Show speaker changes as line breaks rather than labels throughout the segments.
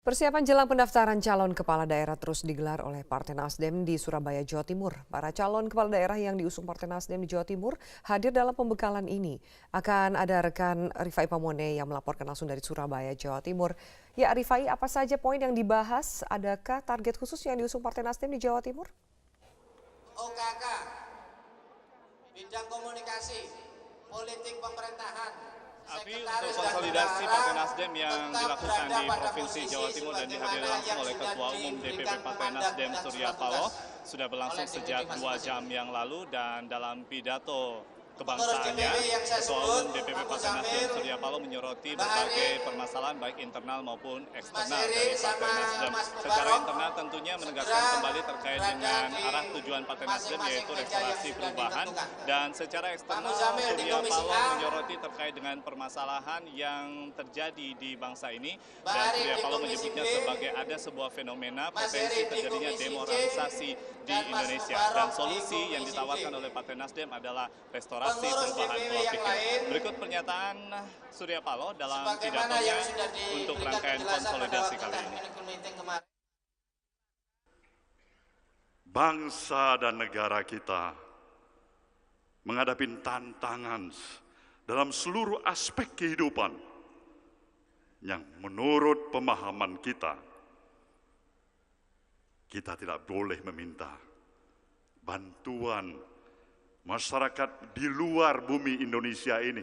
Persiapan jelang pendaftaran calon kepala daerah terus digelar oleh Partai Nasdem di Surabaya, Jawa Timur. Para calon kepala daerah yang diusung Partai Nasdem di Jawa Timur hadir dalam pembekalan ini. Akan ada rekan Rifai Pamone yang melaporkan langsung dari Surabaya, Jawa Timur. Ya Rifai, apa saja poin yang dibahas? Adakah target khusus yang diusung Partai Nasdem di Jawa Timur?
OKK, bidang komunikasi, politik pemerintahan.
Untuk konsolidasi Partai Nasdem yang dilakukan di Provinsi Jawa Timur dan dihadiri langsung oleh Ketua Umum DPP Partai Nasdem Surya Paloh sudah berlangsung sejak 2 jam yang lalu, dan dalam pidato kebangsaannya Ketua Umum DPP Partai Nasdem Surya Paloh menyoroti berbagai permasalahan baik internal maupun eksternal dari Partai Nasdem. Secara internal tentunya menegaskan kembali terkait dengan arah tujuan Partai Nasdem, yaitu restorasi perubahan, dan secara eksternal Surya Paloh menyoroti terkait dengan permasalahan yang terjadi di bangsa ini, dan Surya Paloh menyebutnya sebagai ada sebuah fenomena potensi terjadinya demoralisasi di Indonesia, dan solusi yang ditawarkan oleh Partai Nasdem adalah restorasi perubahan pola pikir. Berikut pernyataan Surya Paloh dalam pidatonya untuk rangkaian konsolidasi kali ini.
Bangsa dan negara kita menghadapi tantangan dalam seluruh aspek kehidupan yang menurut pemahaman kita tidak boleh meminta bantuan masyarakat di luar bumi Indonesia ini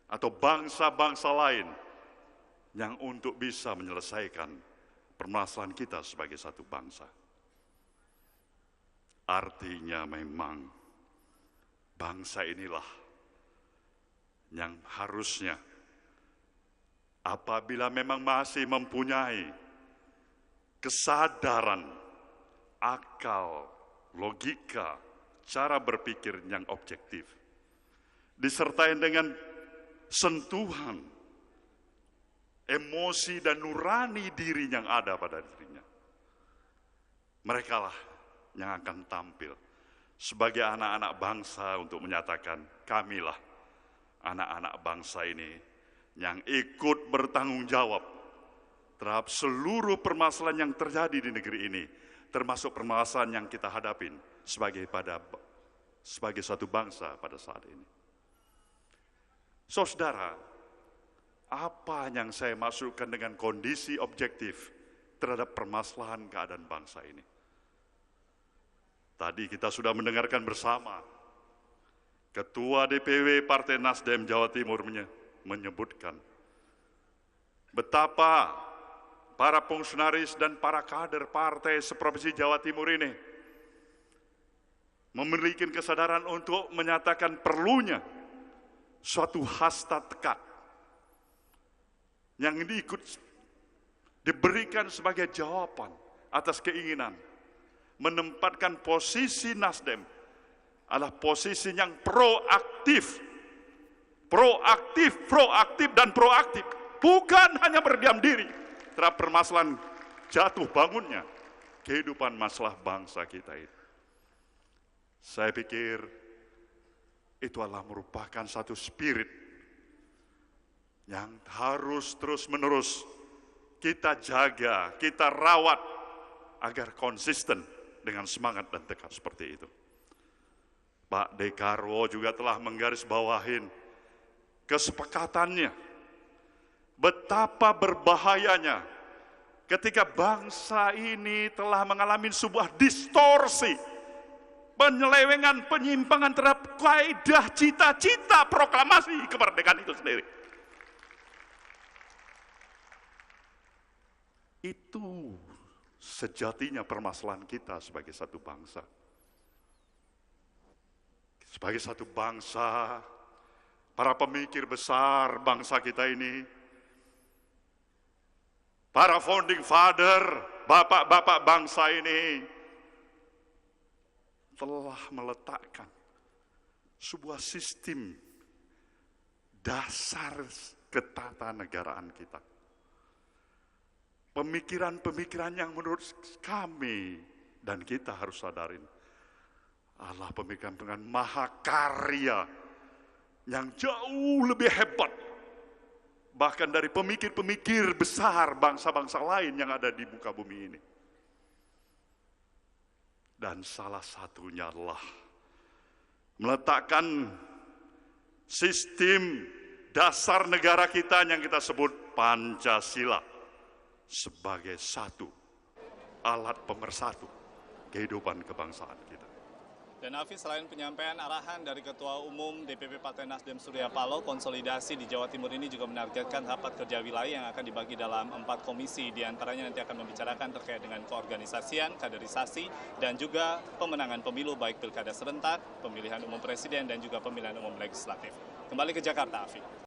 atau bangsa-bangsa lain yang untuk bisa menyelesaikan permasalahan kita sebagai satu bangsa. Artinya memang bangsa inilah yang harusnya apabila memang masih mempunyai kesadaran, akal, logika, cara berpikir yang objektif, disertai dengan sentuhan, emosi dan nurani diri yang ada pada dirinya. Merekalah yang akan tampil sebagai anak-anak bangsa untuk menyatakan, kamilah anak-anak bangsa ini yang ikut bertanggung jawab terhadap seluruh permasalahan yang terjadi di negeri ini, termasuk permasalahan yang kita hadapin sebagai satu bangsa pada saat ini. Saudara, apa yang saya maksudkan dengan kondisi objektif terhadap permasalahan keadaan bangsa ini? Tadi kita sudah mendengarkan bersama Ketua DPW Partai Nasdem Jawa Timur menyebutkan betapa para fungsionaris dan para kader partai seprovinsi Jawa Timur ini memiliki kesadaran untuk menyatakan perlunya suatu hasta tekad yang diberikan sebagai jawaban atas keinginan menempatkan posisi Nasdem adalah posisi yang proaktif, dan proaktif, bukan hanya berdiam diri terhadap permasalahan jatuh bangunnya kehidupan masalah bangsa kita itu. Saya pikir itu adalah merupakan satu spirit yang harus terus-menerus kita jaga, kita rawat agar konsisten dengan semangat dan tekad seperti itu. Pak Dekarwo juga telah menggarisbawahin kesepakatannya betapa berbahayanya ketika bangsa ini telah mengalami sebuah distorsi, penyelewengan, penyimpangan terhadap kaidah cita-cita proklamasi kemerdekaan itu sendiri. Itu sejatinya permasalahan kita sebagai satu bangsa. Sebagai satu bangsa, para pemikir besar bangsa kita ini, para founding father, bapak-bapak bangsa ini telah meletakkan sebuah sistem dasar ketatanegaraan kita. Pemikiran-pemikiran yang menurut kami dan kita harus sadarin adalah pemikiran-pemikiran mahakarya yang jauh lebih hebat bahkan dari pemikir-pemikir besar bangsa-bangsa lain yang ada di muka bumi ini. Dan salah satunya adalah meletakkan sistem dasar negara kita yang kita sebut Pancasila sebagai satu alat pemersatu kehidupan kebangsaan kita.
Dan Hafiz, selain penyampaian arahan dari Ketua Umum DPP Partai Nasdem Surya Paloh, konsolidasi di Jawa Timur ini juga menargetkan rapat kerja wilayah yang akan dibagi dalam 4 komisi. Di antaranya nanti akan membicarakan terkait dengan keorganisasian, kaderisasi, dan juga pemenangan pemilu baik pilkada serentak, pemilihan umum presiden, dan juga pemilihan umum legislatif. Kembali ke Jakarta, Afi.